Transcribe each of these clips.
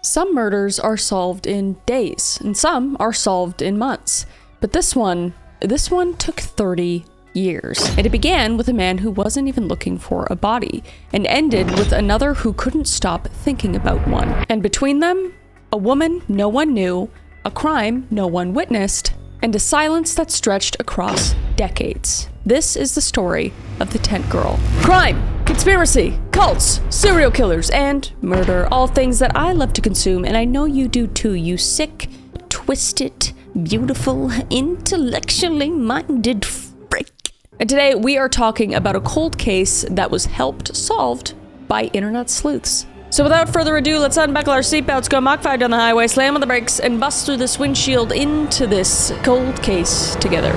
Some murders are solved in days, and some are solved in months. But this one took 30 years. And it began with a man who wasn't even looking for a body, and ended with another who couldn't stop thinking about one. And between them, a woman no one knew, a crime no one witnessed, and a silence that stretched across decades. This is the story of the Tent Girl. Crime, conspiracy, cults, serial killers, and murder. All things that I love to consume, and I know you do too, you sick, twisted, beautiful, intellectually minded freak. And today we are talking about a cold case that was helped solved by internet sleuths. So without further ado, let's unbuckle our seatbelts, go Mach 5 down the highway, slam on the brakes, and bust through this windshield into this cold case together.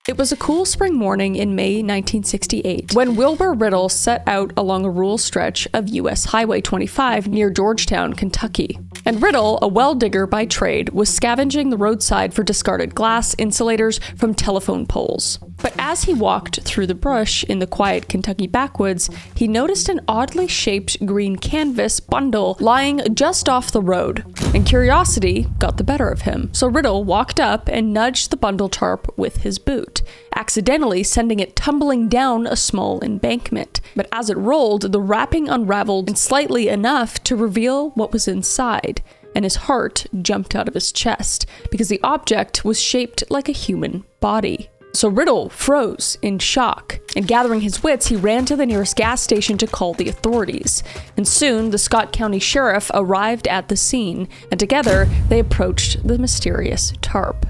It was a cool spring morning in May 1968 when Wilbur Riddle set out along a rural stretch of US Highway 25 near Georgetown, Kentucky. And Riddle, a well digger by trade, was scavenging the roadside for discarded glass insulators from telephone poles. But as he walked through the brush in the quiet Kentucky backwoods, he noticed an oddly shaped green canvas bundle lying just off the road, and curiosity got the better of him. So Riddle walked up and nudged the bundle tarp with his boot, accidentally sending it tumbling down a small embankment. But as it rolled, the wrapping unraveled slightly enough to reveal what was inside, and his heart jumped out of his chest because the object was shaped like a human body. So Riddle froze in shock, and gathering his wits, he ran to the nearest gas station to call the authorities. And soon, the Scott County Sheriff arrived at the scene, and together, they approached the mysterious tarp.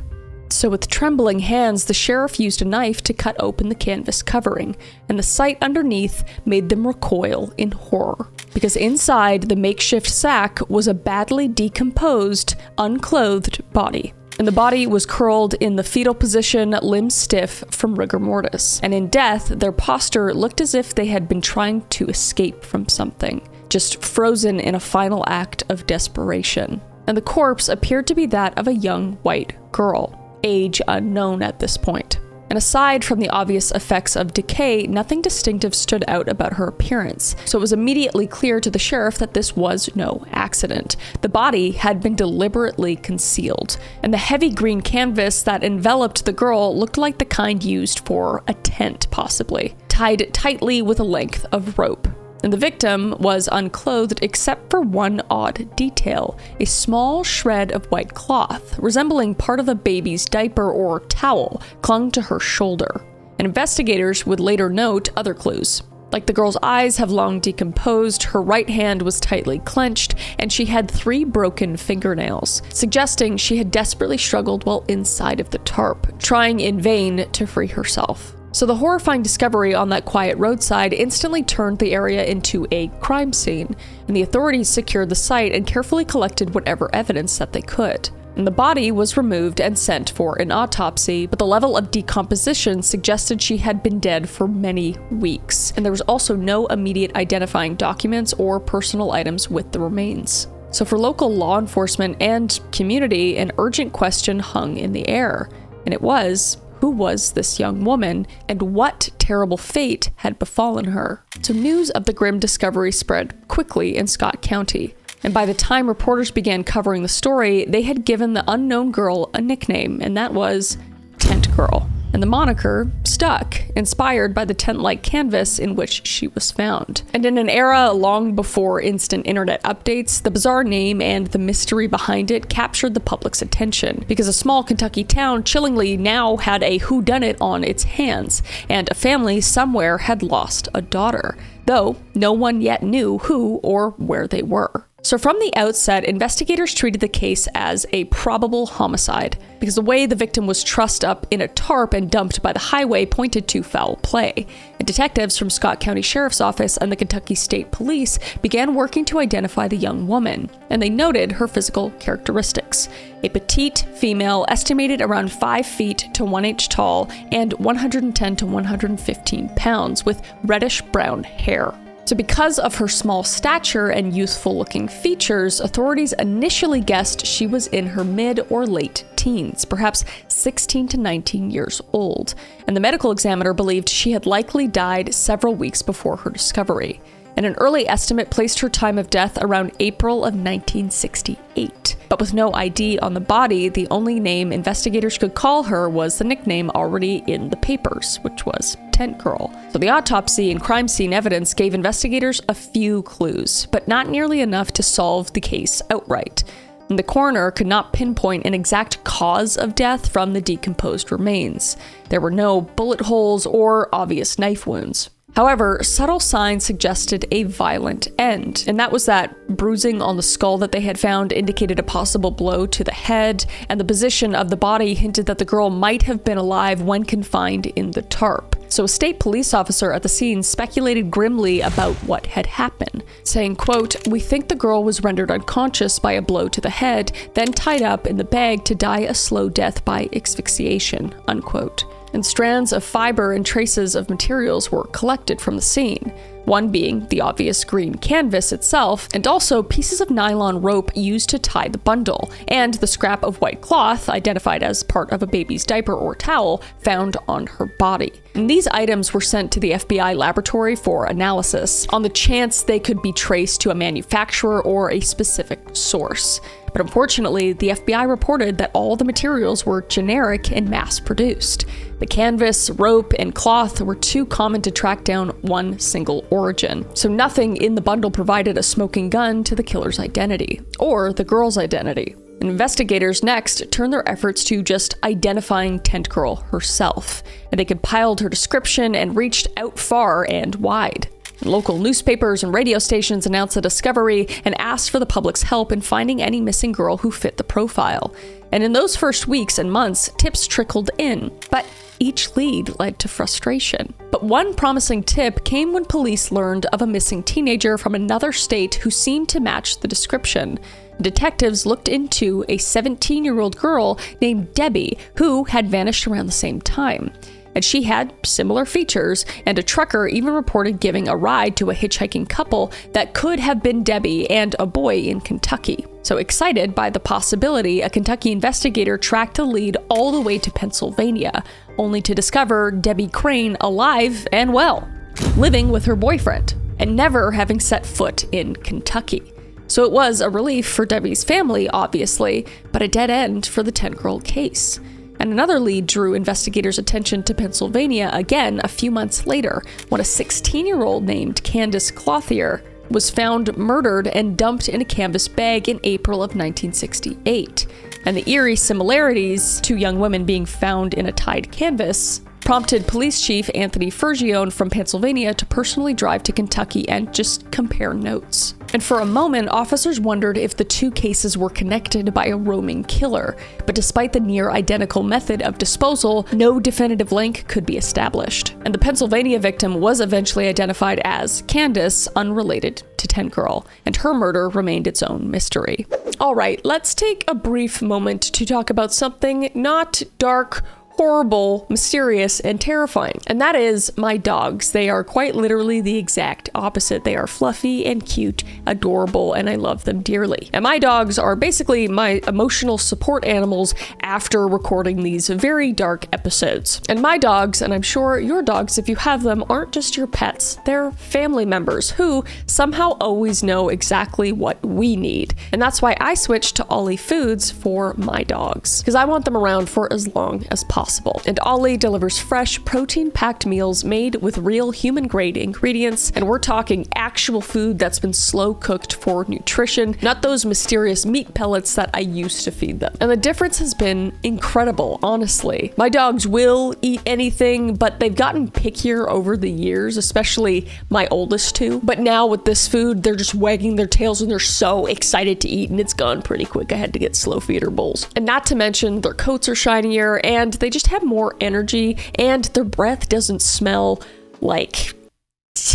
So with trembling hands, the sheriff used a knife to cut open the canvas covering, and the sight underneath made them recoil in horror. Because inside the makeshift sack was a badly decomposed, unclothed body. And the body was curled in the fetal position, limbs stiff from rigor mortis. And in death, their posture looked as if they had been trying to escape from something, just frozen in a final act of desperation. And the corpse appeared to be that of a young white girl, age unknown at this point. And aside from the obvious effects of decay, nothing distinctive stood out about her appearance. So it was immediately clear to the sheriff that this was no accident. The body had been deliberately concealed, and the heavy green canvas that enveloped the girl looked like the kind used for a tent, possibly, tied tightly with a length of rope. And the victim was unclothed except for one odd detail, a small shred of white cloth, resembling part of a baby's diaper or towel, clung to her shoulder. And investigators would later note other clues. Like the girl's eyes have long decomposed, her right hand was tightly clenched, and she had 3 broken fingernails, suggesting she had desperately struggled while inside of the tarp, trying in vain to free herself. So the horrifying discovery on that quiet roadside instantly turned the area into a crime scene, and the authorities secured the site and carefully collected whatever evidence that they could. And the body was removed and sent for an autopsy, but the level of decomposition suggested she had been dead for many weeks, and there was also no immediate identifying documents or personal items with the remains. So for local law enforcement and community, an urgent question hung in the air, and it was, who was this young woman, and what terrible fate had befallen her? So news of the grim discovery spread quickly in Scott County, and by the time reporters began covering the story, they had given the unknown girl a nickname, and that was Tent Girl. And the moniker stuck, inspired by the tent-like canvas in which she was found. And in an era long before instant internet updates, the bizarre name and the mystery behind it captured the public's attention, because a small Kentucky town chillingly now had a whodunit on its hands, and a family somewhere had lost a daughter, though no one yet knew who or where they were. So from the outset, investigators treated the case as a probable homicide, because the way the victim was trussed up in a tarp and dumped by the highway pointed to foul play. And detectives from Scott County Sheriff's Office and the Kentucky State Police began working to identify the young woman, and they noted her physical characteristics. A petite female estimated around 5 feet to 1 inch tall and 110 to 115 pounds with reddish brown hair. So because of her small stature and youthful-looking features, authorities initially guessed she was in her mid or late teens, perhaps 16 to 19 years old, and the medical examiner believed she had likely died several weeks before her discovery. And an early estimate placed her time of death around April of 1968. But with no ID on the body, the only name investigators could call her was the nickname already in the papers, which was Tent Girl. So the autopsy and crime scene evidence gave investigators a few clues, but not nearly enough to solve the case outright. And the coroner could not pinpoint an exact cause of death from the decomposed remains. There were no bullet holes or obvious knife wounds. However, subtle signs suggested a violent end, and that was that bruising on the skull that they had found indicated a possible blow to the head, and the position of the body hinted that the girl might have been alive when confined in the tarp. So a state police officer at the scene speculated grimly about what had happened, saying, quote, "We think the girl was rendered unconscious by a blow to the head, then tied up in the bag to die a slow death by asphyxiation," unquote. And strands of fiber and traces of materials were collected from the scene, one being the obvious green canvas itself, and also pieces of nylon rope used to tie the bundle, and the scrap of white cloth, identified as part of a baby's diaper or towel, found on her body. And these items were sent to the FBI laboratory for analysis, on the chance they could be traced to a manufacturer or a specific source. But unfortunately, the FBI reported that all the materials were generic and mass-produced. The canvas, rope, and cloth were too common to track down one single origin, so nothing in the bundle provided a smoking gun to the killer's identity, or the girl's identity. Investigators next turned their efforts to just identifying Tent Girl herself, and they compiled her description and reached out far and wide. Local newspapers and radio stations announced the discovery and asked for the public's help in finding any missing girl who fit the profile. And in those first weeks and months, tips trickled in, but each lead led to frustration. But one promising tip came when police learned of a missing teenager from another state who seemed to match the description. Detectives looked into a 17-year-old girl named Debbie who had vanished around the same time. And she had similar features, and a trucker even reported giving a ride to a hitchhiking couple that could have been Debbie and a boy in Kentucky. So excited by the possibility, a Kentucky investigator tracked the lead all the way to Pennsylvania, only to discover Debbie Crane alive and well, living with her boyfriend, and never having set foot in Kentucky. So it was a relief for Debbie's family, obviously, but a dead end for the Tent Girl case. And another lead drew investigators' attention to Pennsylvania again a few months later, when a 16-year-old named Candace Clothier was found murdered and dumped in a canvas bag in April of 1968. And the eerie similarities, two young women being found in a tied canvas, prompted Police Chief Anthony Fergione from Pennsylvania to personally drive to Kentucky and just compare notes. And for a moment, officers wondered if the two cases were connected by a roaming killer, but despite the near-identical method of disposal, no definitive link could be established. And the Pennsylvania victim was eventually identified as Candace, unrelated to Tent Girl, and her murder remained its own mystery. All right, let's take a brief moment to talk about something not dark, horrible, mysterious, and terrifying. And that is my dogs. They are quite literally the exact opposite. They are fluffy and cute, adorable, and I love them dearly. And my dogs are basically my emotional support animals after recording these very dark episodes. And my dogs, and I'm sure your dogs, if you have them, aren't just your pets. They're family members who somehow always know exactly what we need. And that's why I switched to Ollie Foods for my dogs, because I want them around for as long as possible. And Ollie delivers fresh, protein-packed meals made with real human-grade ingredients, and we're talking actual food that's been slow-cooked for nutrition, not those mysterious meat pellets that I used to feed them. And the difference has been incredible, honestly. My dogs will eat anything, but they've gotten pickier over the years, especially my oldest two. But now with this food, they're just wagging their tails and they're so excited to eat, and it's gone pretty quick. I had to get slow feeder bowls. And not to mention, their coats are shinier, and they just have more energy, and their breath doesn't smell like,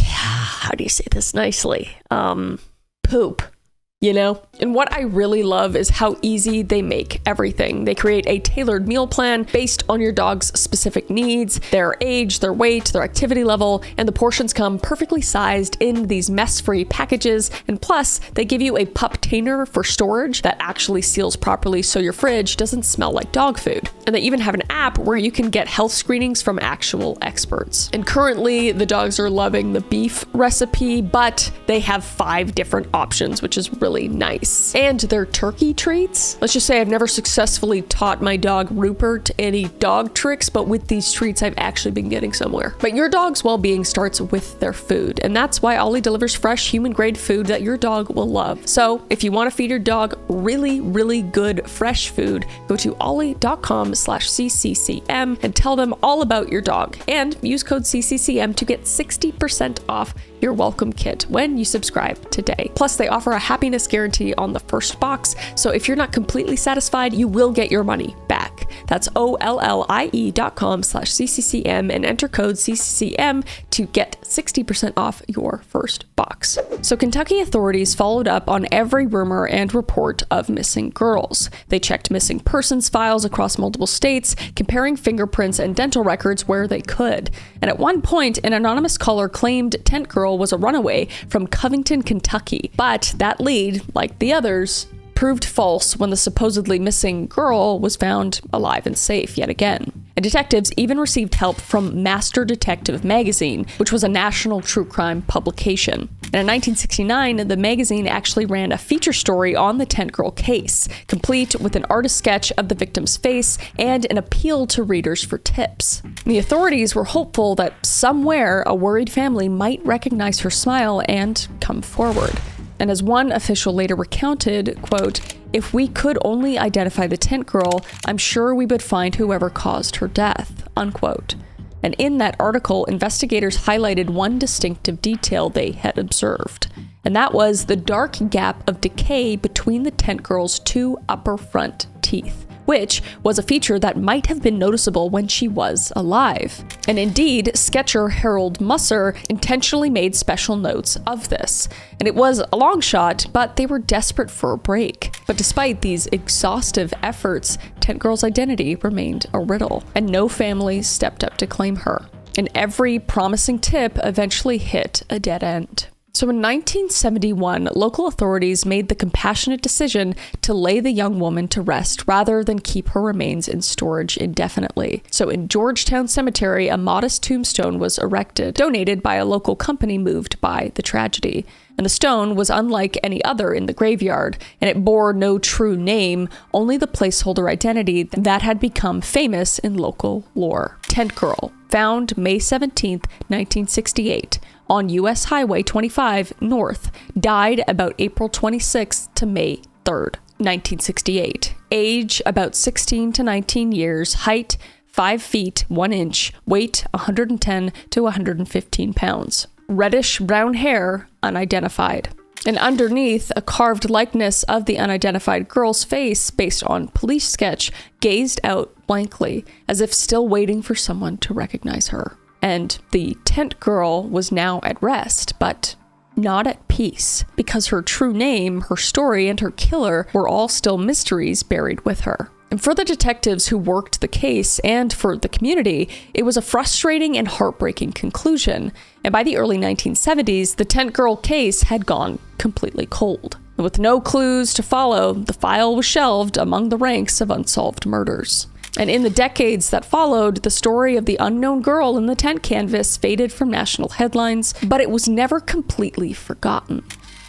how do you say this nicely? Poop. you know? And what I really love is how easy they make everything. They create a tailored meal plan based on your dog's specific needs, their age, their weight, their activity level, and the portions come perfectly sized in these mess-free packages. And plus, they give you a pup-tainer for storage that actually seals properly so your fridge doesn't smell like dog food. And they even have an app where you can get health screenings from actual experts. And currently, the dogs are loving the beef recipe, but they have 5 different options, which is really nice. And their turkey treats. Let's just say I've never successfully taught my dog Rupert any dog tricks, but with these treats, I've actually been getting somewhere. But your dog's well-being starts with their food, and that's why Ollie delivers fresh, human-grade food that your dog will love. So if you want to feed your dog really, really good fresh food, go to ollie.com/CCCM and tell them all about your dog, and use code CCCM to get 60% off your welcome kit when you subscribe today. Plus, they offer a happiness guarantee on the first box, so if you're not completely satisfied, you will get your money back. That's ollie.com/CCCM and enter code CCCM to get 60% off your first box. So Kentucky authorities followed up on every rumor and report of missing girls. They checked missing persons files across multiple states, comparing fingerprints and dental records where they could. And at one point, an anonymous caller claimed Tent Girl was a runaway from Covington, Kentucky. But that lead, like the others, proved false when the supposedly missing girl was found alive and safe yet again. And detectives even received help from Master Detective magazine, which was a national true crime publication. And in 1969, the magazine actually ran a feature story on the Tent Girl case, complete with an artist sketch of the victim's face and an appeal to readers for tips. And the authorities were hopeful that somewhere a worried family might recognize her smile and come forward. And as one official later recounted, quote, "If we could only identify the Tent Girl, I'm sure we would find whoever caused her death," unquote. And in that article, investigators highlighted one distinctive detail they had observed. And that was the dark gap of decay between the Tent Girl's 2 upper front teeth, which was a feature that might have been noticeable when she was alive. And indeed, sketcher Harold Musser intentionally made special notes of this. And it was a long shot, but they were desperate for a break. But despite these exhaustive efforts, Tent Girl's identity remained a riddle, and no family stepped up to claim her. And every promising tip eventually hit a dead end. So in 1971, local authorities made the compassionate decision to lay the young woman to rest rather than keep her remains in storage indefinitely. So in Georgetown Cemetery, a modest tombstone was erected, donated by a local company moved by the tragedy. And the stone was unlike any other in the graveyard, and it bore no true name, only the placeholder identity that had become famous in local lore. Tent Girl, found May 17, 1968. On U.S. Highway 25 North, died about April 26 to May 3rd, 1968. Age about 16 to 19 years, height 5 feet 1 inch, weight 110 to 115 pounds. Reddish brown hair, unidentified. And underneath, a carved likeness of the unidentified girl's face based on police sketch gazed out blankly, as if still waiting for someone to recognize her. And the Tent Girl was now at rest, but not at peace, because her true name, her story, and her killer were all still mysteries buried with her. And for the detectives who worked the case and for the community, it was a frustrating and heartbreaking conclusion. And by the early 1970s, the Tent Girl case had gone completely cold. And with no clues to follow, the file was shelved among the ranks of unsolved murders. And in the decades that followed, the story of the unknown girl in the tent canvas faded from national headlines, but it was never completely forgotten.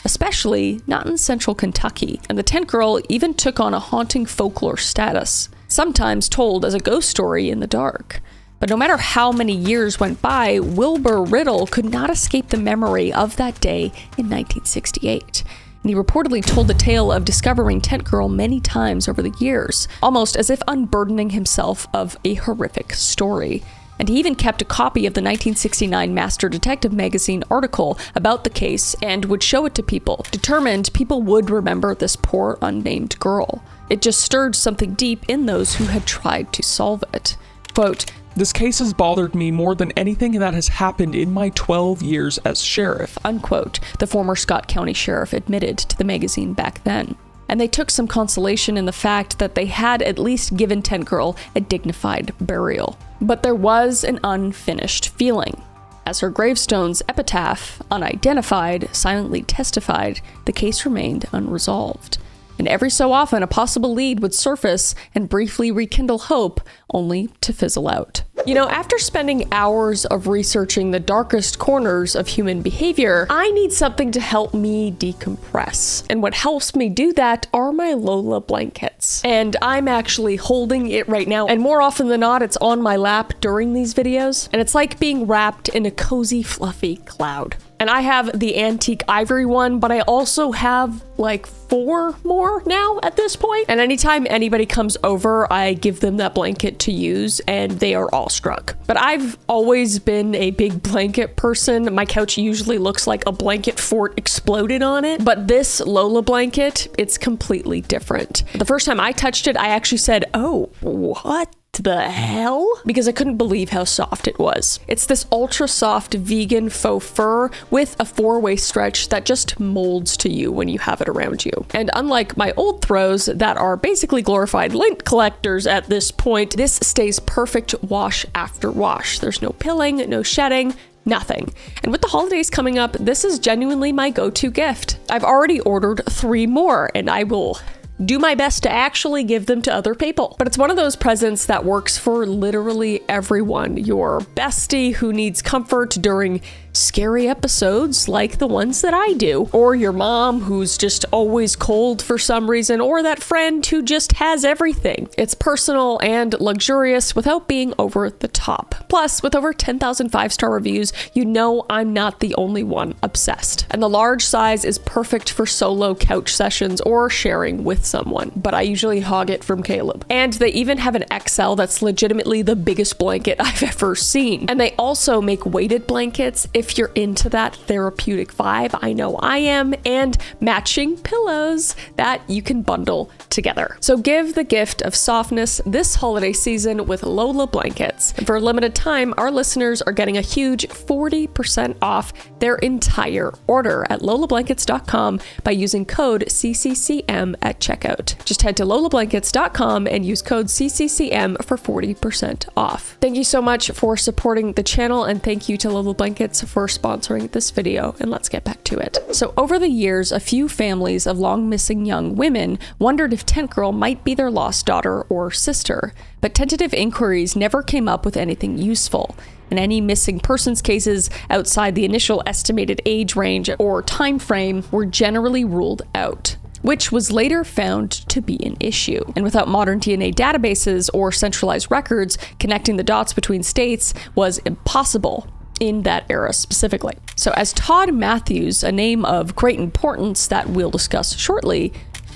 Especially not in central Kentucky, and the Tent Girl even took on a haunting folklore status, sometimes told as a ghost story in the dark. But no matter how many years went by, Wilbur Riddle could not escape the memory of that day in 1968. And he reportedly told the tale of discovering Tent Girl many times over the years, almost as if unburdening himself of a horrific story. And he even kept a copy of the 1969 Master Detective magazine article about the case and would show it to people, determined people would remember this poor unnamed girl. It just stirred something deep in those who had tried to solve it. Quote, This case has bothered me more than anything that has happened in my 12 years as sheriff," unquote, the former Scott County sheriff admitted to the magazine back then. And they took some consolation in the fact that they had at least given Tent Girl a dignified burial. But there was an unfinished feeling. As her gravestone's epitaph, unidentified, silently testified, the case remained unresolved. And every so often, a possible lead would surface and briefly rekindle hope, only to fizzle out. You know, after spending hours of researching the darkest corners of human behavior, I need something to help me decompress. And what helps me do that are my Lola blankets. And I'm actually holding it right now, and more often than not, it's on my lap during these videos. And it's like being wrapped in a cozy, fluffy cloud. And I have the antique ivory one, but I also have like 4 more now at this point. And anytime anybody comes over, I give them that blanket to use, and they are all struck. But I've always been a big blanket person. My couch usually looks like a blanket fort exploded on it. But this Lola blanket, it's completely different. The first time I touched it, I actually said, "Oh, what the hell?" Because I couldn't believe how soft it was. It's this ultra soft vegan faux fur with a 4-way stretch that just molds to you when you have it around you. And unlike my old throws that are basically glorified lint collectors at this point, this stays perfect wash after wash. There's no pilling, no shedding, nothing. And with the holidays coming up, this is genuinely my go-to gift. I've already ordered 3 more, and I will do my best to actually give them to other people. But it's one of those presents that works for literally everyone. Your bestie who needs comfort during scary episodes like the ones that I do, or your mom who's just always cold for some reason, or that friend who just has everything. It's personal and luxurious without being over the top. Plus, with over 10,000 5-star reviews, you know I'm not the only one obsessed. And the large size is perfect for solo couch sessions or sharing with someone, but I usually hog it from Caleb. And they even have an XL that's legitimately the biggest blanket I've ever seen. And they also make weighted blankets if you're into that therapeutic vibe. I know I am. And matching pillows that you can bundle together. So give the gift of softness this holiday season with Lola blankets. And for a limited time, our listeners are getting a huge 40% off their entire order at lolablankets.com by using code CCCM at checkout. Just head to lolablankets.com and use code CCCM for 40% off. Thank you so much for supporting the channel, and thank you to Lola Blankets for sponsoring this video, and let's get back to it. So over the years, a few families of long missing young women wondered if Tent Girl might be their lost daughter or sister, but tentative inquiries never came up with anything useful. And any missing persons cases outside the initial estimated age range or time frame were generally ruled out, which was later found to be an issue. And without modern DNA databases or centralized records, connecting the dots between states was impossible in that era specifically. So as Todd Matthews, a name of great importance that we'll discuss shortly,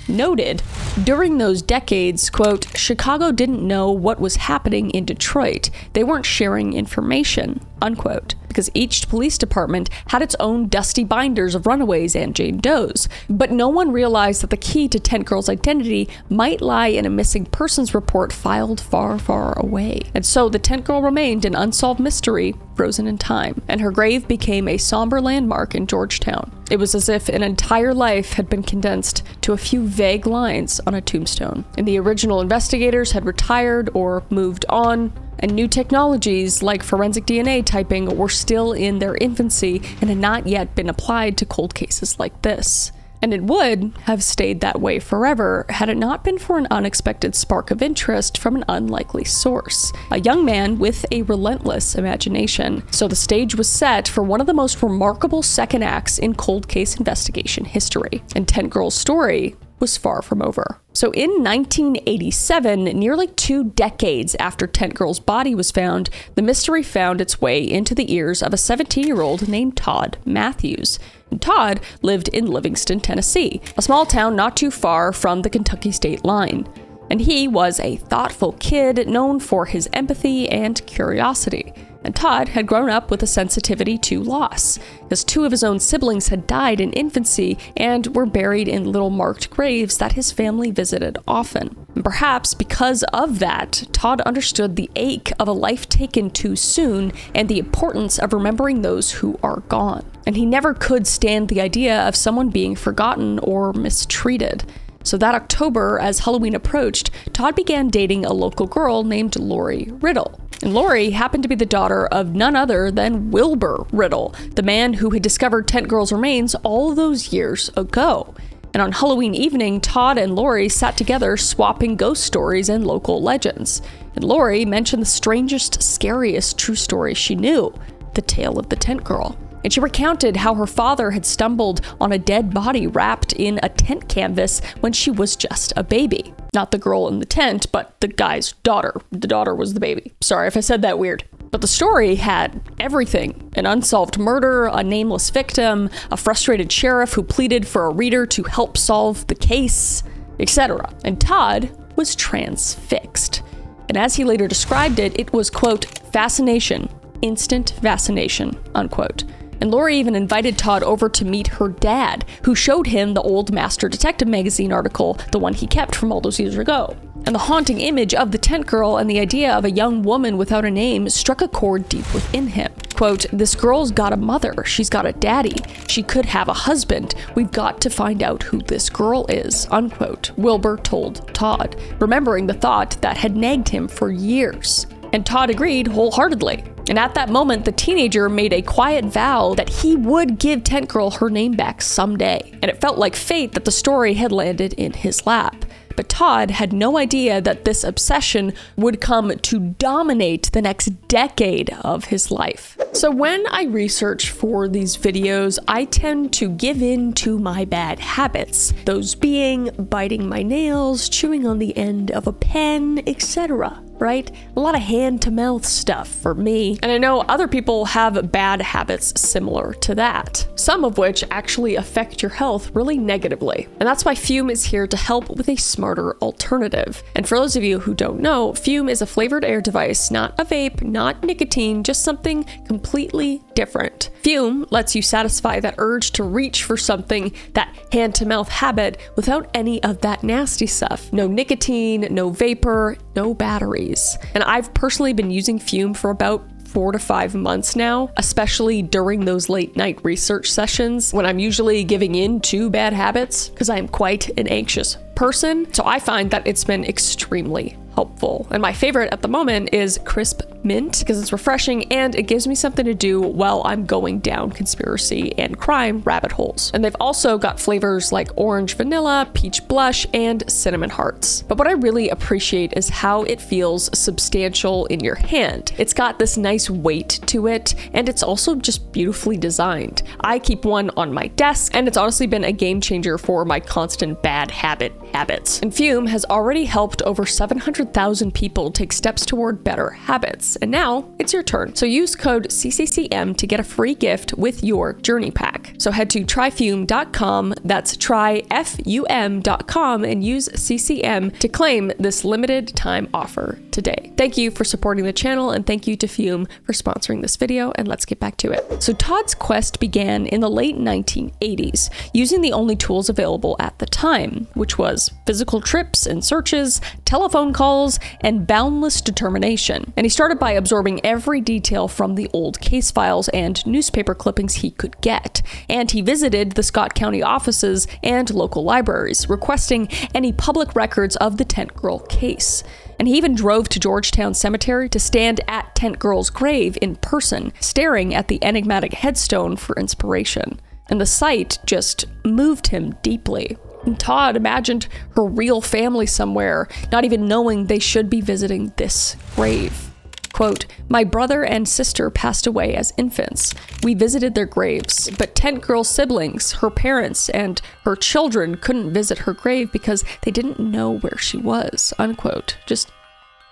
noted, during those decades, quote, Chicago didn't know what was happening in Detroit. They weren't sharing information, unquote, because each police department had its own dusty binders of runaways and Jane Does. But no one realized that the key to Tent Girl's identity might lie in a missing persons report filed far, far away. And so the Tent Girl remained an unsolved mystery, frozen in time, and her grave became a somber landmark in Georgetown. It was as if an entire life had been condensed to a few vague lines on a tombstone. And the original investigators had retired or moved on, and new technologies like forensic DNA typing were still in their infancy and had not yet been applied to cold cases like this. And it would have stayed that way forever had it not been for an unexpected spark of interest from an unlikely source, a young man with a relentless imagination. So the stage was set for one of the most remarkable second acts in cold case investigation history. And Tent Girl's story was far from over. So in 1987, nearly 2 decades after Tent Girl's body was found, the mystery found its way into the ears of a 17-year-old named Todd Matthews. And Todd lived in Livingston, Tennessee, a small town not too far from the Kentucky state line. And he was a thoughtful kid known for his empathy and curiosity. And Todd had grown up with a sensitivity to loss, as 2 of his own siblings had died in infancy and were buried in little marked graves that his family visited often. And perhaps because of that, Todd understood the ache of a life taken too soon and the importance of remembering those who are gone. And he never could stand the idea of someone being forgotten or mistreated. So that October, as Halloween approached, Todd began dating a local girl named Lori Riddle. And Lori happened to be the daughter of none other than Wilbur Riddle, the man who had discovered Tent Girl's remains all those years ago. And on Halloween evening, Todd and Lori sat together swapping ghost stories and local legends. And Lori mentioned the strangest, scariest true story she knew, the tale of the Tent Girl. And she recounted how her father had stumbled on a dead body wrapped in a tent canvas when she was just a baby. Not the girl in the tent, but the guy's daughter. The daughter was the baby. Sorry if I said that weird. But the story had everything: an unsolved murder, a nameless victim, a frustrated sheriff who pleaded for a reader to help solve the case, etc. And Todd was transfixed. And as he later described it, it was, quote, fascination, instant fascination, unquote. And Lori even invited Todd over to meet her dad, who showed him the old Master Detective magazine article, the one he kept from all those years ago. And the haunting image of the tent girl and the idea of a young woman without a name struck a chord deep within him. Quote, this girl's got a mother, she's got a daddy, she could have a husband, we've got to find out who this girl is, unquote, Wilbur told Todd, remembering the thought that had nagged him for years. And Todd agreed wholeheartedly. And at that moment, the teenager made a quiet vow that he would give Tent Girl her name back someday. And it felt like fate that the story had landed in his lap. But Todd had no idea that this obsession would come to dominate the next decade of his life. So when I research for these videos, I tend to give in to my bad habits. Those being biting my nails, chewing on the end of a pen, etc. Right? A lot of hand-to-mouth stuff for me. And I know other people have bad habits similar to that, some of which actually affect your health really negatively. And that's why Fume is here to help with a smarter alternative. And for those of you who don't know, Fume is a flavored air device, not a vape, not nicotine, just something completely different. Fume lets you satisfy that urge to reach for something, that hand-to-mouth habit, without any of that nasty stuff. No nicotine, no vapor, no batteries. And I've personally been using Fume for about 4 to 5 months now, especially during those late night research sessions when I'm usually giving in to bad habits because I am quite an anxious person. So I find that it's been extremely helpful. And my favorite at the moment is Crisp Mint because it's refreshing and it gives me something to do while I'm going down conspiracy and crime rabbit holes. And they've also got flavors like orange vanilla, peach blush, and cinnamon hearts. But what I really appreciate is how it feels substantial in your hand. It's got this nice weight to it, and it's also just beautifully designed. I keep one on my desk, and it's honestly been a game changer for my constant bad habits. And Fume has already helped over 700,000 people take steps toward better habits. And now it's your turn. So use code CCCM to get a free gift with your journey pack. So head to tryfume.com, that's tryfum.com, and use CCM to claim this limited time offer today. Thank you for supporting the channel, and thank you to Fume for sponsoring this video, and let's get back to it. So Todd's quest began in the late 1980s, using the only tools available at the time, which was physical trips and searches, telephone calls, and boundless determination. And he started by absorbing every detail from the old case files and newspaper clippings he could get. And he visited the Scott County offices and local libraries, requesting any public records of the Tent Girl case. And he even drove to Georgetown Cemetery to stand at Tent Girl's grave in person, staring at the enigmatic headstone for inspiration. And the sight just moved him deeply. And Todd imagined her real family somewhere, not even knowing they should be visiting this grave. Quote, my brother and sister passed away as infants. We visited their graves, but Tent Girl's siblings, her parents, and her children couldn't visit her grave because they didn't know where she was, unquote. Just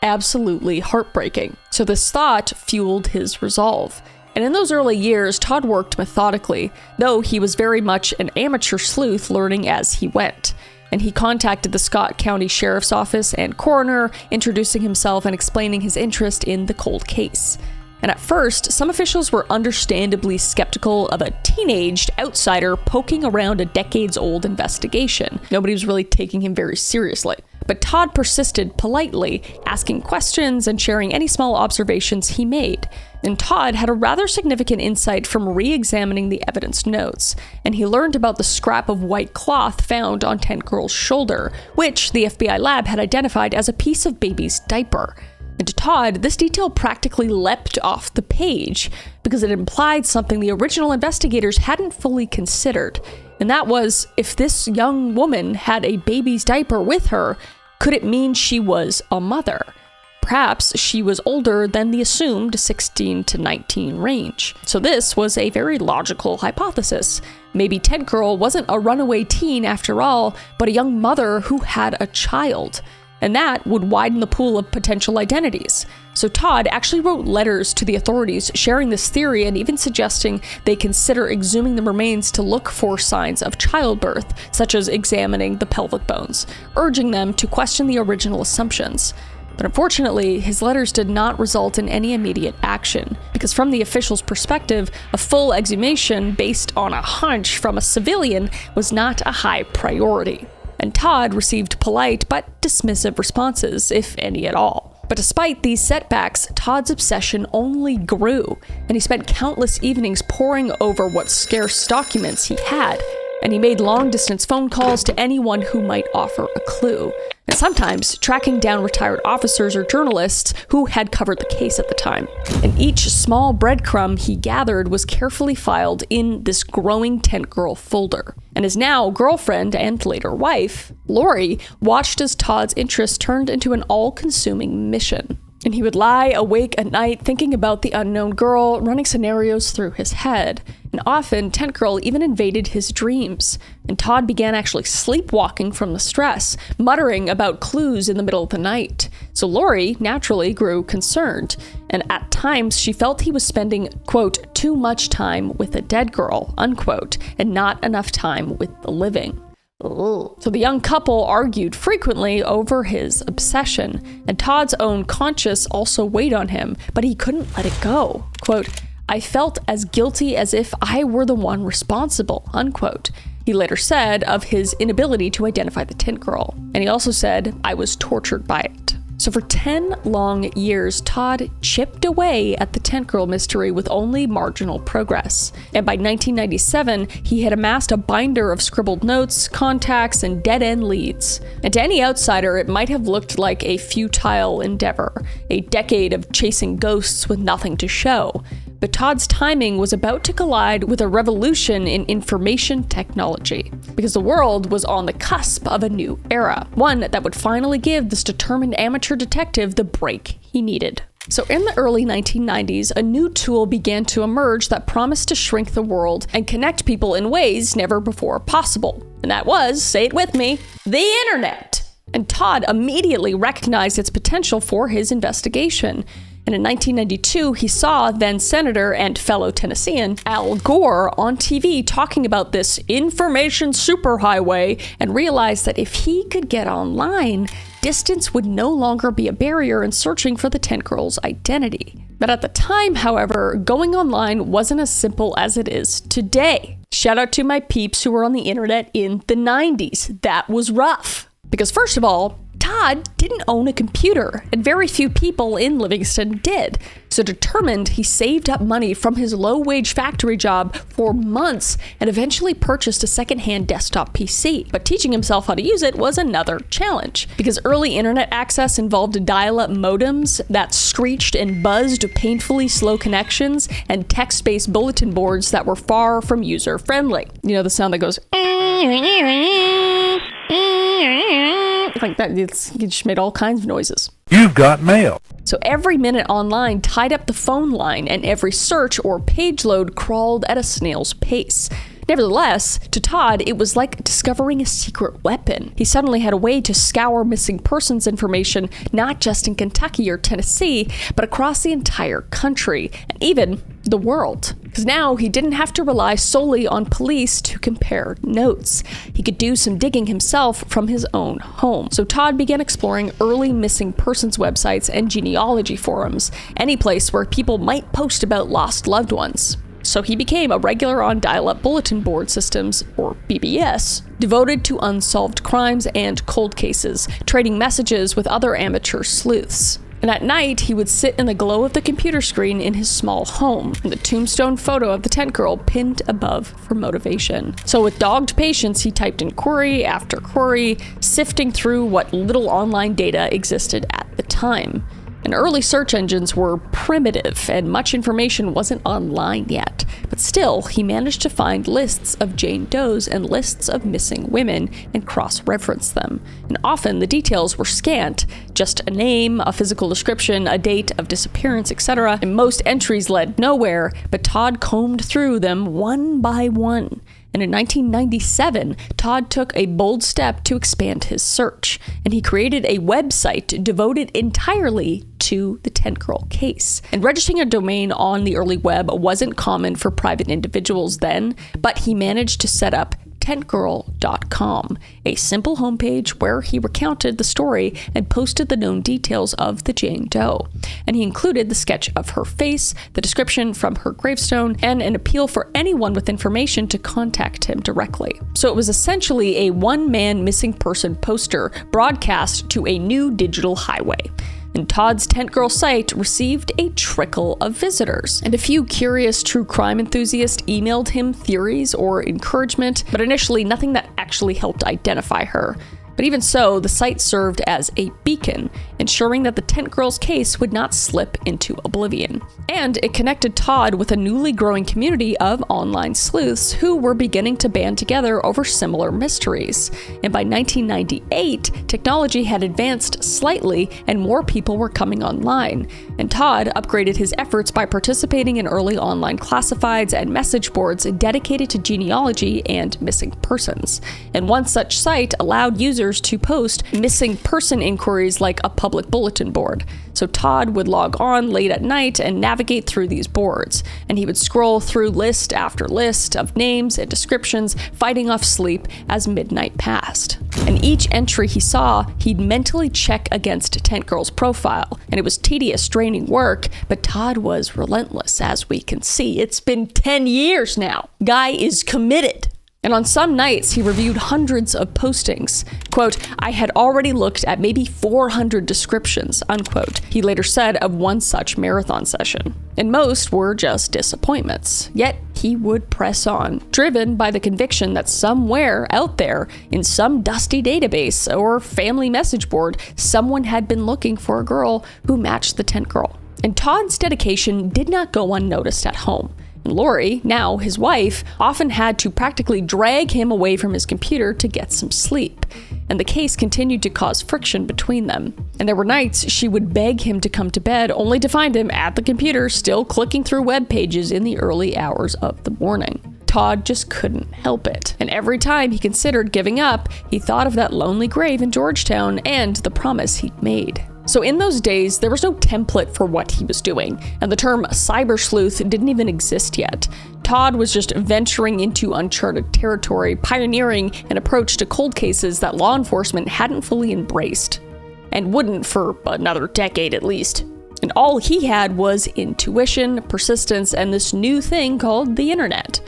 absolutely heartbreaking. So this thought fueled his resolve. And in those early years, Todd worked methodically, though he was very much an amateur sleuth learning as he went. and he contacted the Scott County Sheriff's Office and coroner, introducing himself and explaining his interest in the cold case. And at first, some officials were understandably skeptical of a teenaged outsider poking around a decades-old investigation. Nobody was really taking him very seriously. But Todd persisted politely, asking questions and sharing any small observations he made. And Todd had a rather significant insight from re-examining the evidence notes, and he learned about the scrap of white cloth found on Tent Girl's shoulder, which the FBI lab had identified as a piece of baby's diaper. And to Todd, this detail practically leapt off the page because it implied something the original investigators hadn't fully considered. And that was, if this young woman had a baby's diaper with her, could it mean she was a mother? Perhaps she was older than the assumed 16 to 19 range. So this was a very logical hypothesis. Maybe Tent Girl wasn't a runaway teen after all, but a young mother who had a child. And that would widen the pool of potential identities. So Todd actually wrote letters to the authorities sharing this theory and even suggesting they consider exhuming the remains to look for signs of childbirth, such as examining the pelvic bones, urging them to question the original assumptions. But unfortunately, his letters did not result in any immediate action, because from the official's perspective, a full exhumation based on a hunch from a civilian was not a high priority. And Todd received polite but dismissive responses, if any at all. But despite these setbacks, Todd's obsession only grew, and he spent countless evenings poring over what scarce documents he had, and he made long-distance phone calls to anyone who might offer a clue, and sometimes tracking down retired officers or journalists who had covered the case at the time. And each small breadcrumb he gathered was carefully filed in this growing Tent Girl folder. And his now girlfriend and later wife, Lori, watched as Todd's interest turned into an all-consuming mission. And he would lie awake at night thinking about the unknown girl, running scenarios through his head. And often, Tent Girl even invaded his dreams. And Todd began actually sleepwalking from the stress, muttering about clues in the middle of the night. So Lori naturally grew concerned. And at times, she felt he was spending, quote, too much time with a dead girl, unquote, and not enough time with the living. So the young couple argued frequently over his obsession, and Todd's own conscience also weighed on him, but he couldn't let it go. Quote, I felt as guilty as if I were the one responsible, unquote. He later said of his inability to identify the Tent Girl. And he also said, I was tortured by it. So for 10 long years, Todd chipped away at the Tent Girl mystery with only marginal progress. And by 1997, he had amassed a binder of scribbled notes, contacts, and dead-end leads. And to any outsider, it might have looked like a futile endeavor, a decade of chasing ghosts with nothing to show. But Todd's timing was about to collide with a revolution in information technology, because the world was on the cusp of a new era, one that would finally give this determined amateur detective the break he needed. So in the early 1990s, a new tool began to emerge that promised to shrink the world and connect people in ways never before possible. And that was, say it with me, the internet. And Todd immediately recognized its potential for his investigation. And in 1992, he saw then-Senator and fellow Tennessean Al Gore on TV talking about this information superhighway and realized that if he could get online, distance would no longer be a barrier in searching for the Tent Girl's identity. But at the time, however, going online wasn't as simple as it is today. Shout out to my peeps who were on the internet in the 90s. That was rough. Because first of all, Todd didn't own a computer, and very few people in Livingston did. So determined, he saved up money from his low-wage factory job for months and eventually purchased a second-hand desktop PC. But teaching himself how to use it was another challenge, because early internet access involved dial-up modems that screeched and buzzed painfully slow connections and text-based bulletin boards that were far from user-friendly. You know, the sound that goes like that. It just made all kinds of noises. You've got mail. So every minute online tied up the phone line, and every search or page load crawled at a snail's pace. Nevertheless, to Todd, it was like discovering a secret weapon. He suddenly had a way to scour missing persons information, not just in Kentucky or Tennessee, but across the entire country, and even the world. Because now he didn't have to rely solely on police to compare notes. He could do some digging himself from his own home. So Todd began exploring early missing persons websites and genealogy forums, any place where people might post about lost loved ones. So he became a regular on dial-up bulletin board systems, or BBS, devoted to unsolved crimes and cold cases, trading messages with other amateur sleuths. And at night, he would sit in the glow of the computer screen in his small home, and the tombstone photo of the tent girl pinned above for motivation. So with dogged patience, he typed in query after query, sifting through what little online data existed at the time. And early search engines were primitive, and much information wasn't online yet. But still, he managed to find lists of Jane Does and lists of missing women and cross-reference them. And often the details were scant, just a name, a physical description, a date of disappearance, etc. And most entries led nowhere, but Todd combed through them one by one. And in 1997, Todd took a bold step to expand his search, and he created a website devoted entirely to the Tent Girl case. And registering a domain on the early web wasn't common for private individuals then, but he managed to set up tentgirl.com, a simple homepage where he recounted the story and posted the known details of the Jane Doe. And he included the sketch of her face, the description from her gravestone, and an appeal for anyone with information to contact him directly. So it was essentially a one-man missing person poster broadcast to a new digital highway. And Todd's Tent Girl site received a trickle of visitors, and a few curious true crime enthusiasts emailed him theories or encouragement, but initially nothing that actually helped identify her. But even so, the site served as a beacon, ensuring that the Tent Girl's case would not slip into oblivion. And it connected Todd with a newly growing community of online sleuths who were beginning to band together over similar mysteries. And by 1998, technology had advanced slightly and more people were coming online. And Todd upgraded his efforts by participating in early online classifieds and message boards dedicated to genealogy and missing persons. And one such site allowed users to post missing person inquiries like a public bulletin board. So Todd would log on late at night and navigate through these boards, and he would scroll through list after list of names and descriptions, fighting off sleep as midnight passed. And each entry he saw, he'd mentally check against Tent Girl's profile, and it was tedious, draining work, but Todd was relentless, as we can see. It's been 10 years now. Guy is committed. And on some nights, he reviewed hundreds of postings. Quote, "I had already looked at maybe 400 descriptions," unquote. He later said of one such marathon session. And most were just disappointments. Yet he would press on, driven by the conviction that somewhere out there, in some dusty database or family message board, someone had been looking for a girl who matched the Tent Girl. And Todd's dedication did not go unnoticed at home. Lori, now his wife, often had to practically drag him away from his computer to get some sleep. And the case continued to cause friction between them. And there were nights she would beg him to come to bed, only to find him at the computer still clicking through web pages in the early hours of the morning. Todd just couldn't help it. And every time he considered giving up, he thought of that lonely grave in Georgetown and the promise he'd made. So in those days, there was no template for what he was doing, and the term cyber sleuth didn't even exist yet. Todd was just venturing into uncharted territory, pioneering an approach to cold cases that law enforcement hadn't fully embraced, and wouldn't for another decade at least. And all he had was intuition, persistence, and this new thing called the internet.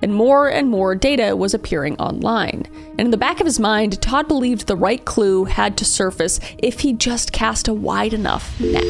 And more data was appearing online. And in the back of his mind, Todd believed the right clue had to surface if he just cast a wide enough net.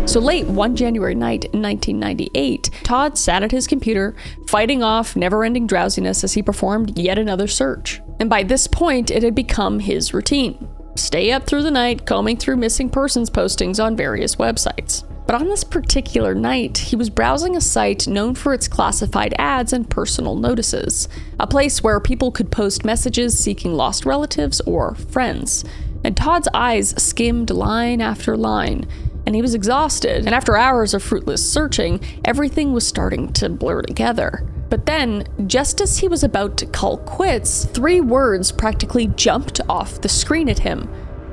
So late one January night in 1998, Todd sat at his computer, fighting off never-ending drowsiness as he performed yet another search. And by this point, it had become his routine. Stay up through the night, combing through missing persons postings on various websites. But on this particular night, he was browsing a site known for its classified ads and personal notices, a place where people could post messages seeking lost relatives or friends. And Todd's eyes skimmed line after line, and and he was exhausted, and after hours of fruitless searching, everything was starting to blur together. But then, just as he was about to call quits, 3 words practically jumped off the screen at him.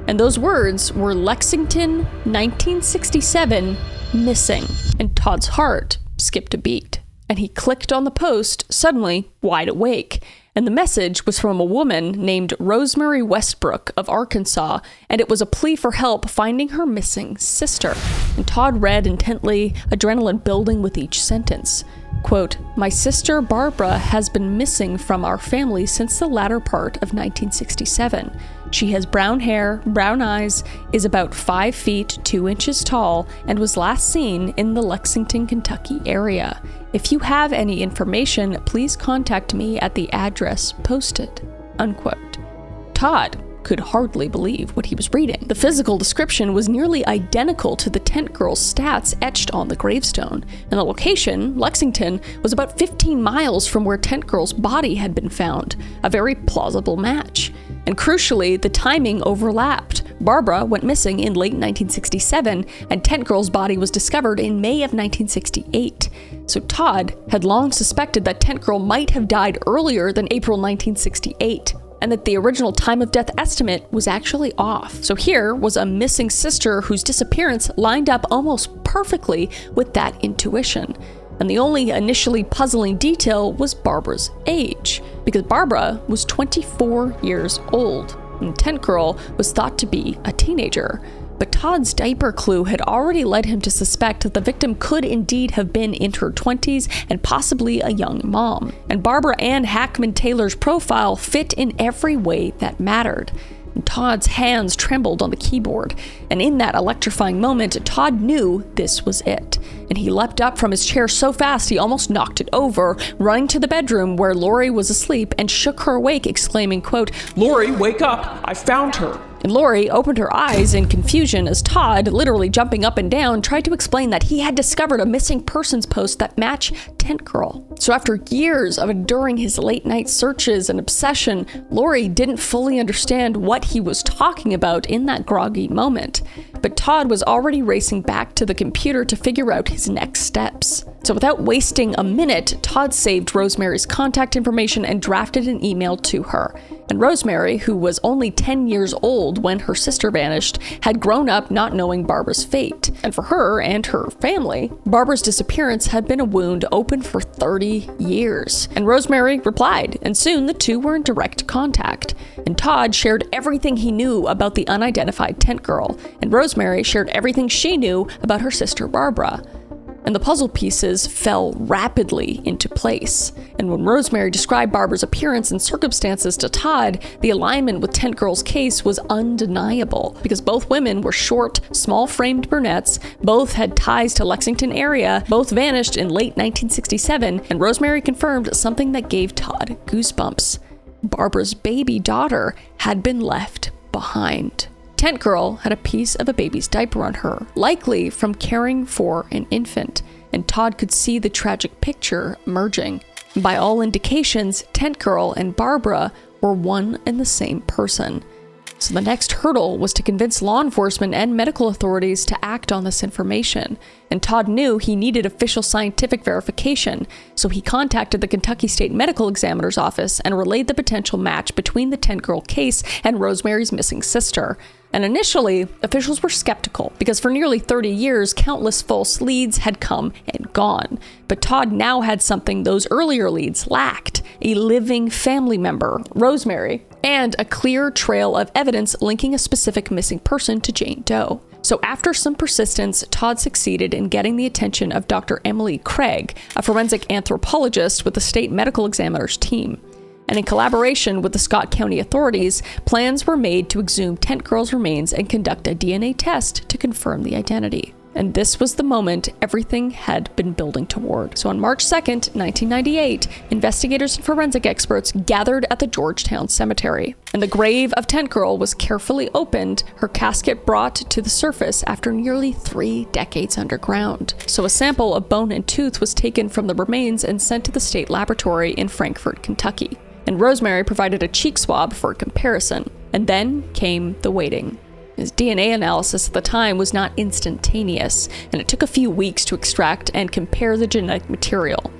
And those words were Lexington, 1967, missing. And Todd's heart skipped a beat. And he clicked on the post, suddenly wide awake. And the message was from a woman named Rosemary Westbrook of Arkansas, and it was a plea for help finding her missing sister. And Todd read intently, adrenaline building with each sentence. Quote, "My sister Barbara has been missing from our family since the latter part of 1967. She has brown hair, brown eyes, is about 5 feet 2 inches tall, and was last seen in the Lexington, Kentucky area. If you have any information, please contact me at the address posted." Unquote. Todd could hardly believe what he was reading. The physical description was nearly identical to the tent girl's stats etched on the gravestone, and the location, Lexington, was about 15 miles from where tent girl's body had been found, a very plausible match. And crucially, the timing overlapped. Barbara went missing in late 1967, and tent girl's body was discovered in May of 1968. So Todd had long suspected that tent girl might have died earlier than April 1968. And that the original time of death estimate was actually off. So here was a missing sister whose disappearance lined up almost perfectly with that intuition. And the only initially puzzling detail was Barbara's age, because Barbara was 24 years old, and tent girl was thought to be a teenager. But Todd's diaper clue had already led him to suspect that the victim could indeed have been in her 20s and possibly a young mom. And Barbara Ann Hackman Taylor's profile fit in every way that mattered. And Todd's hands trembled on the keyboard, and in that electrifying moment, Todd knew this was it. And he leapt up from his chair so fast he almost knocked it over, running to the bedroom where Lori was asleep and shook her awake, exclaiming, quote, "Lori, wake up! I found her!" And Lori opened her eyes in confusion as Todd, literally jumping up and down, tried to explain that he had discovered a missing persons post that matched tent girl. So after years of enduring his late night searches and obsession, Lori didn't fully understand what he was talking about in that groggy moment. But Todd was already racing back to the computer to figure out his next steps. So without wasting a minute, Todd saved Rosemary's contact information and drafted an email to her. And Rosemary, who was only 10 years old when her sister vanished, had grown up not knowing Barbara's fate. And for her and her family, Barbara's disappearance had been a wound open for 30 years. And Rosemary replied, and soon the two were in direct contact. And Todd shared everything he knew about the unidentified tent girl, and Rosemary shared everything she knew about her sister Barbara. And the puzzle pieces fell rapidly into place. And when Rosemary described Barbara's appearance and circumstances to Todd, the alignment with Tent Girl's case was undeniable, because both women were short, small-framed brunettes, both had ties to Lexington area, both vanished in late 1967, and Rosemary confirmed something that gave Todd goosebumps. Barbara's baby daughter had been left behind. Tent Girl had a piece of a baby's diaper on her, likely from caring for an infant, and Todd could see the tragic picture emerging. By all indications, Tent Girl and Barbara were one and the same person. So the next hurdle was to convince law enforcement and medical authorities to act on this information. And Todd knew he needed official scientific verification, so he contacted the Kentucky State Medical Examiner's office and relayed the potential match between the Tent Girl case and Rosemary's missing sister. And initially, officials were skeptical, because for nearly 30 years, countless false leads had come and gone. But Todd now had something those earlier leads lacked: a living family member, Rosemary, and a clear trail of evidence linking a specific missing person to Jane Doe. So after some persistence, Todd succeeded in getting the attention of Dr. Emily Craig, a forensic anthropologist with the state medical examiner's team. And in collaboration with the Scott County authorities, plans were made to exhume Tent Girl's remains and conduct a DNA test to confirm the identity. And this was the moment everything had been building toward. So on March 2nd, 1998, investigators and forensic experts gathered at the Georgetown Cemetery. And the grave of Tent Girl was carefully opened, her casket brought to the surface after nearly 3 decades underground. So a sample of bone and tooth was taken from the remains and sent to the state laboratory in Frankfort, Kentucky. And Rosemary provided a cheek swab for comparison. And then came the waiting. His DNA analysis at the time was not instantaneous, and it took a few weeks to extract and compare the genetic material.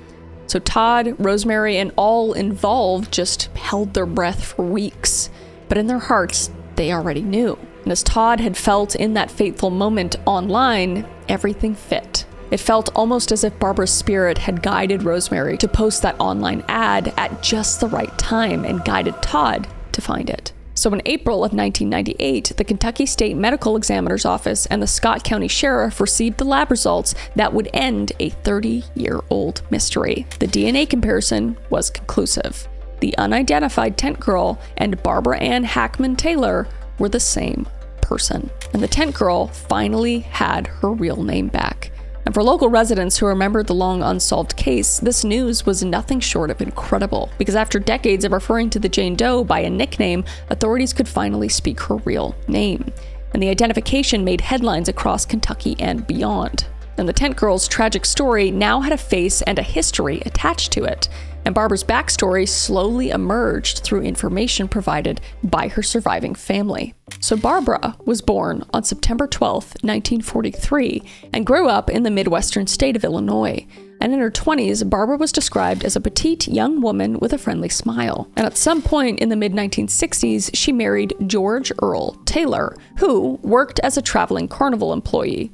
So Todd, Rosemary, and all involved just held their breath for weeks. But in their hearts, they already knew. And as Todd had felt in that fateful moment online, everything fit. It felt almost as if Barbara's spirit had guided Rosemary to post that online ad at just the right time and guided Todd to find it. So in April of 1998, the Kentucky State Medical Examiner's Office and the Scott County Sheriff received the lab results that would end a 30-year-old mystery. The DNA comparison was conclusive. The unidentified tent girl and Barbara Ann Hackman Taylor were the same person. And the tent girl finally had her real name back. And for local residents who remembered the long unsolved case, this news was nothing short of incredible, because after decades of referring to the Jane Doe by a nickname, authorities could finally speak her real name. And the identification made headlines across Kentucky and beyond. And the tent girl's tragic story now had a face and a history attached to it. And Barbara's backstory slowly emerged through information provided by her surviving family. So Barbara was born on September 12, 1943, and grew up in the Midwestern state of Illinois. And in her 20s, Barbara was described as a petite young woman with a friendly smile. And at some point in the mid-1960s, she married George Earl Taylor, who worked as a traveling carnival employee.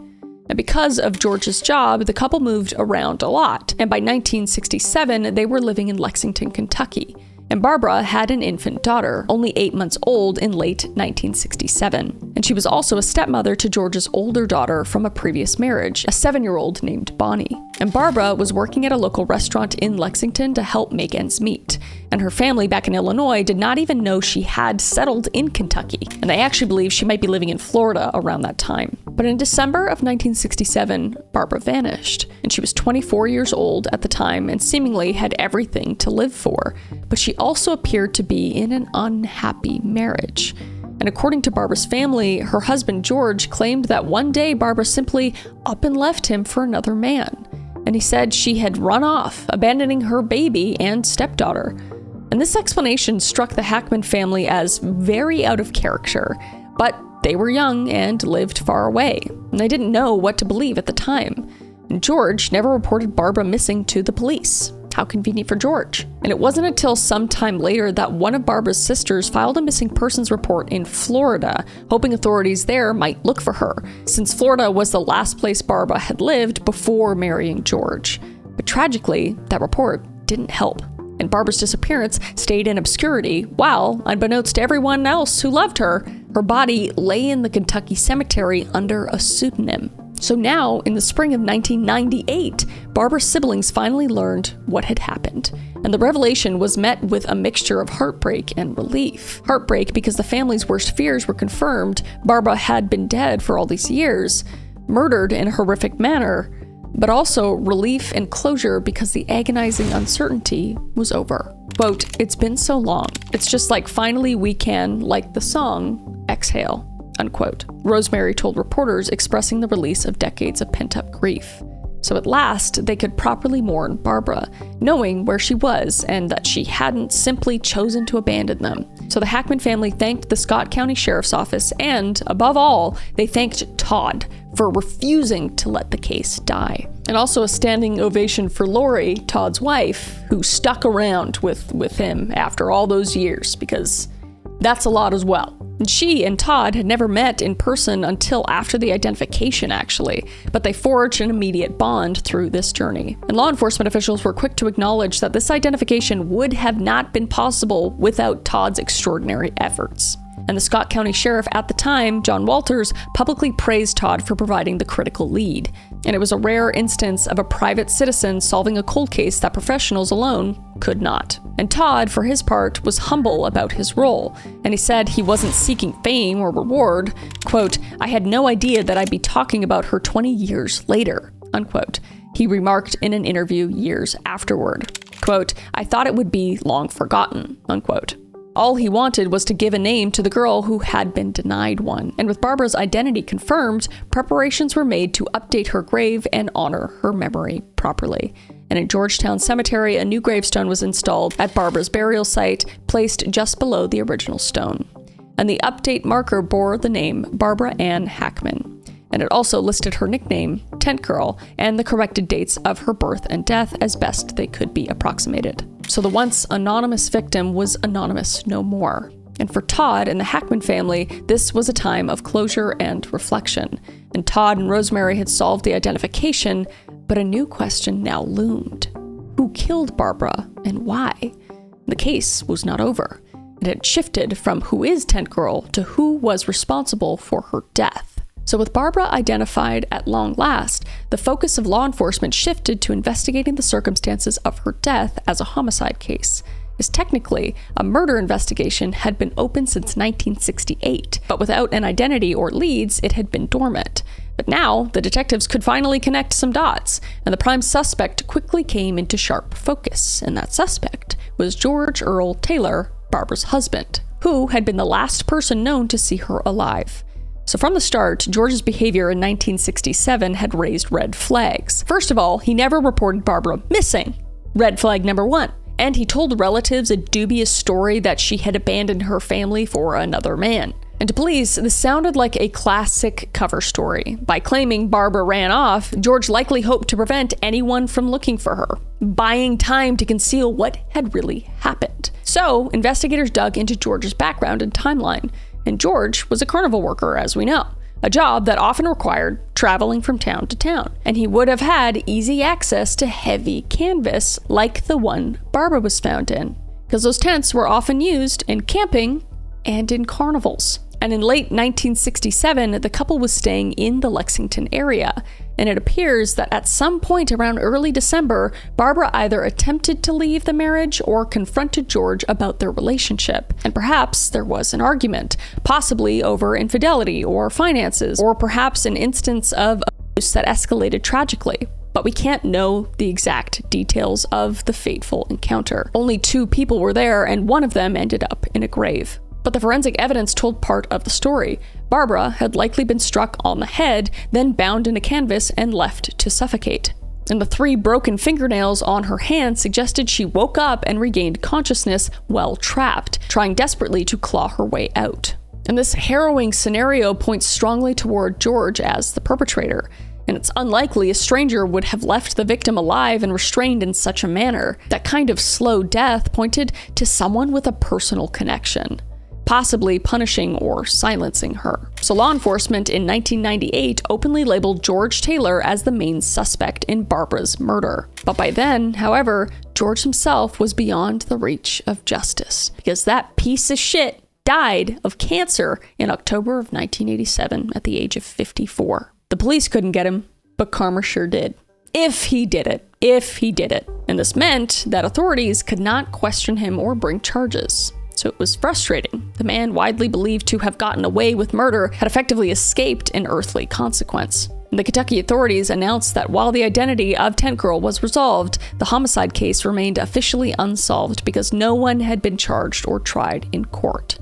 And because of George's job, the couple moved around a lot, and by 1967, they were living in Lexington, Kentucky. And Barbara had an infant daughter, only 8 months old, in late 1967. And she was also a stepmother to George's older daughter from a previous marriage, a 7-year-old named Bonnie. And Barbara was working at a local restaurant in Lexington to help make ends meet. And her family back in Illinois did not even know she had settled in Kentucky, and they actually believed she might be living in Florida around that time. But in December of 1967, Barbara vanished, and she was 24 years old at the time and seemingly had everything to live for. But she also appeared to be in an unhappy marriage. And according to Barbara's family, her husband George claimed that one day Barbara simply up and left him for another man. And he said she had run off, abandoning her baby and stepdaughter. And this explanation struck the Hackman family as very out of character, but they were young and lived far away, and they didn't know what to believe at the time. And George never reported Barbara missing to the police. How convenient for George. And it wasn't until some time later that one of Barbara's sisters filed a missing persons report in Florida, hoping authorities there might look for her, since Florida was the last place Barbara had lived before marrying George. But tragically, that report didn't help, and Barbara's disappearance stayed in obscurity while, unbeknownst to everyone else who loved her, her body lay in the Kentucky cemetery under a pseudonym. So now, in the spring of 1998, Barbara's siblings finally learned what had happened. And the revelation was met with a mixture of heartbreak and relief. Heartbreak because the family's worst fears were confirmed. Barbara had been dead for all these years, murdered in a horrific manner, but also relief and closure because the agonizing uncertainty was over. Quote, "It's been so long. It's just like finally we can, like the song, exhale." Unquote. Rosemary told reporters, expressing the release of decades of pent-up grief. So at last, they could properly mourn Barbara, knowing where she was and that she hadn't simply chosen to abandon them. So the Hackman family thanked the Scott County Sheriff's Office and, above all, they thanked Todd for refusing to let the case die. And also a standing ovation for Lori, Todd's wife, who stuck around with him after all those years, because that's a lot as well. And she and Todd had never met in person until after the identification, actually, but they forged an immediate bond through this journey. And law enforcement officials were quick to acknowledge that this identification would have not been possible without Todd's extraordinary efforts. And the Scott County Sheriff at the time, John Walters, publicly praised Todd for providing the critical lead. And it was a rare instance of a private citizen solving a cold case that professionals alone could not. And Todd, for his part, was humble about his role, and he said he wasn't seeking fame or reward. Quote, "I had no idea that I'd be talking about her 20 years later," unquote. He remarked in an interview years afterward. Quote, "I thought it would be long forgotten," unquote. All he wanted was to give a name to the girl who had been denied one. And with Barbara's identity confirmed, preparations were made to update her grave and honor her memory properly. And in Georgetown Cemetery, a new gravestone was installed at Barbara's burial site, placed just below the original stone. and the update marker bore the name Barbara Ann Hackman. And it also listed her nickname, Tent Girl, and the corrected dates of her birth and death as best they could be approximated. So the once anonymous victim was anonymous no more. And for Todd and the Hackman family, this was a time of closure and reflection. And Todd and Rosemary had solved the identification, but a new question now loomed. Who killed Barbara and why? The case was not over. It had shifted from who is Tent Girl to who was responsible for her death. So with Barbara identified at long last, the focus of law enforcement shifted to investigating the circumstances of her death as a homicide case. As technically, a murder investigation had been open since 1968, but without an identity or leads, it had been dormant. But now, the detectives could finally connect some dots, and the prime suspect quickly came into sharp focus, and that suspect was George Earl Taylor, Barbara's husband, who had been the last person known to see her alive. So from the start, George's behavior in 1967 had raised red flags. First of all, he never reported Barbara missing. Red flag number 1. And he told relatives a dubious story that she had abandoned her family for another man. And to police, this sounded like a classic cover story. By claiming Barbara ran off, George likely hoped to prevent anyone from looking for her, buying time to conceal what had really happened. So, investigators dug into George's background and timeline. And George was a carnival worker, as we know, a job that often required traveling from town to town. And he would have had easy access to heavy canvas like the one Barbara was found in, because those tents were often used in camping and in carnivals. And in late 1967, the couple was staying in the Lexington area, and it appears that at some point around early December, Barbara either attempted to leave the marriage or confronted George about their relationship. And perhaps there was an argument, possibly over infidelity or finances, or perhaps an instance of abuse that escalated tragically. But we can't know the exact details of the fateful encounter. Only 2 people were there, and one of them ended up in a grave. But the forensic evidence told part of the story. Barbara had likely been struck on the head, then bound in a canvas and left to suffocate. And the 3 broken fingernails on her hand suggested she woke up and regained consciousness while trapped, trying desperately to claw her way out. And this harrowing scenario points strongly toward George as the perpetrator. And it's unlikely a stranger would have left the victim alive and restrained in such a manner. That kind of slow death pointed to someone with a personal connection, possibly punishing or silencing her. So law enforcement in 1998 openly labeled George Taylor as the main suspect in Barbara's murder. But by then, however, George himself was beyond the reach of justice, because that piece of shit died of cancer in October of 1987 at the age of 54. The police couldn't get him, but karma sure did. If he did it. And this meant that authorities could not question him or bring charges. So it was frustrating. The man, widely believed to have gotten away with murder, had effectively escaped an earthly consequence. The Kentucky authorities announced that while the identity of Tent Girl was resolved, the homicide case remained officially unsolved because no one had been charged or tried in court.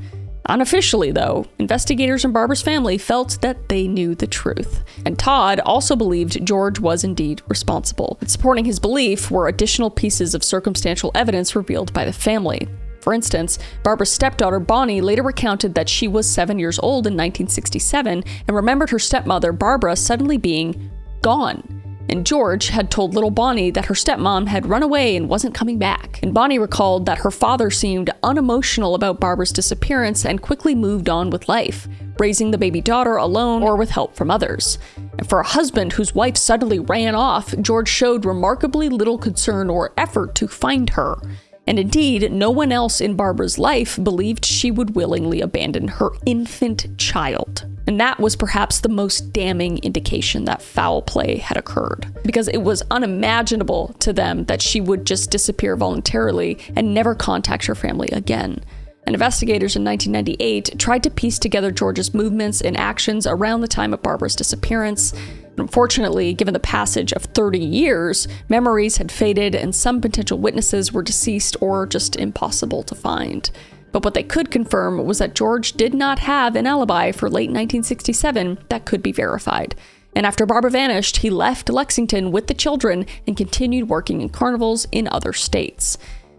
Unofficially, though, investigators in Barbara's family felt that they knew the truth. And Todd also believed George was indeed responsible. And supporting his belief were additional pieces of circumstantial evidence revealed by the family. For instance, Barbara's stepdaughter Bonnie later recounted that she was 7 years old in 1967 and remembered her stepmother Barbara suddenly being gone. And George had told little Bonnie that her stepmom had run away and wasn't coming back. And Bonnie recalled that her father seemed unemotional about Barbara's disappearance and quickly moved on with life, raising the baby daughter alone or with help from others. And for a husband whose wife suddenly ran off, George showed remarkably little concern or effort to find her. And indeed, no one else in Barbara's life believed she would willingly abandon her infant child. And that was perhaps the most damning indication that foul play had occurred, because it was unimaginable to them that she would just disappear voluntarily and never contact her family again. And investigators in 1998 tried to piece together George's movements and actions around the time of Barbara's disappearance. Unfortunately, given the passage of 30 years, memories had faded and some potential witnesses were deceased or just impossible to find. But what they could confirm was that George did not have an alibi for late 1967 that could be verified. And after Barbara vanished, he left Lexington with the children and continued working in carnivals in other states.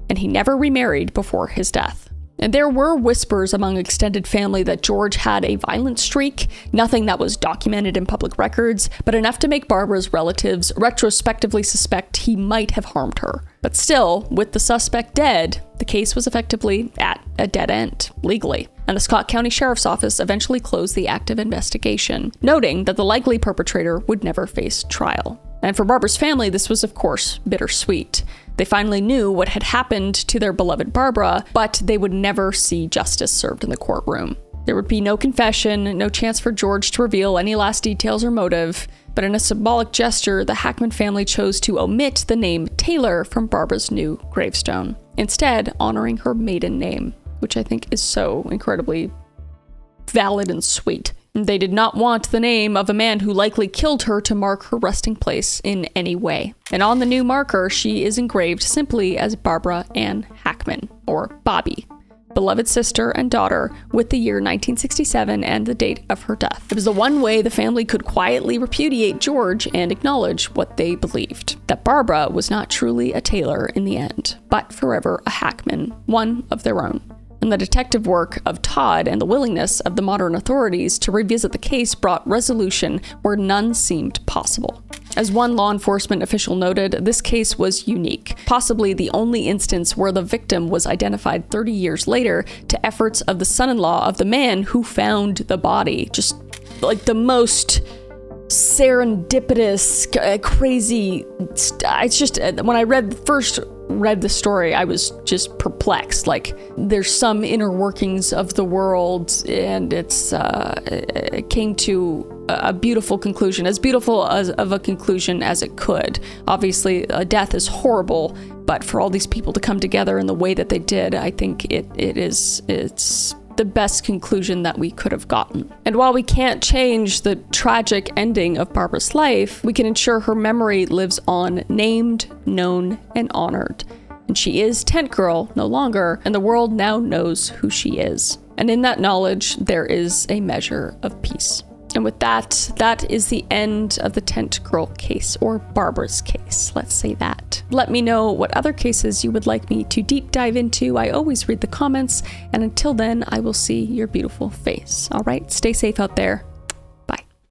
And he never remarried before his death. And there were whispers among extended family that George had a violent streak, nothing that was documented in public records, but enough to make Barbara's relatives retrospectively suspect he might have harmed her. But still, with the suspect dead, the case was effectively at a dead end, legally. And the Scott County Sheriff's Office eventually closed the active investigation, noting that the likely perpetrator would never face trial. And for Barbara's family, this was, of course, bittersweet. They finally knew what had happened to their beloved Barbara, but they would never see justice served in the courtroom. There would be no confession, no chance for George to reveal any last details or motive, but in a symbolic gesture, the Hackman family chose to omit the name Taylor from Barbara's new gravestone, instead honoring her maiden name, which I think is so incredibly valid and sweet. They did not want the name of a man who likely killed her to mark her resting place in any way. And on the new marker, she is engraved simply as Barbara Ann Hackman, or Bobby, beloved sister and daughter, with the year 1967 and the date of her death. It was the one way the family could quietly repudiate George and acknowledge what they believed, that Barbara was not truly a Taylor in the end, but forever a Hackman, one of their own. And the detective work of Todd and the willingness of the modern authorities to revisit the case brought resolution where none seemed possible. As one law enforcement official noted, this case was unique, possibly the only instance where the victim was identified 30 years later to efforts of the son-in-law of the man who found the body. Just like the most serendipitous, crazy. It's just, when I first read the story, I was just perplexed. Like, there's some inner workings of the world, and it came to a beautiful conclusion, as beautiful of a conclusion as it could. Obviously, a death is horrible, but for all these people to come together in the way that they did, I think it's the best conclusion that we could have gotten. And while we can't change the tragic ending of Barbara's life, we can ensure her memory lives on, named, known, and honored. And she is Tent Girl no longer, and the world now knows who she is. And in that knowledge, there is a measure of peace. And with that, that is the end of the Tent Girl case, or Barbara's case, let's say that. Let me know what other cases you would like me to deep dive into. I always read the comments, and until then, I will see your beautiful face. All right, stay safe out there.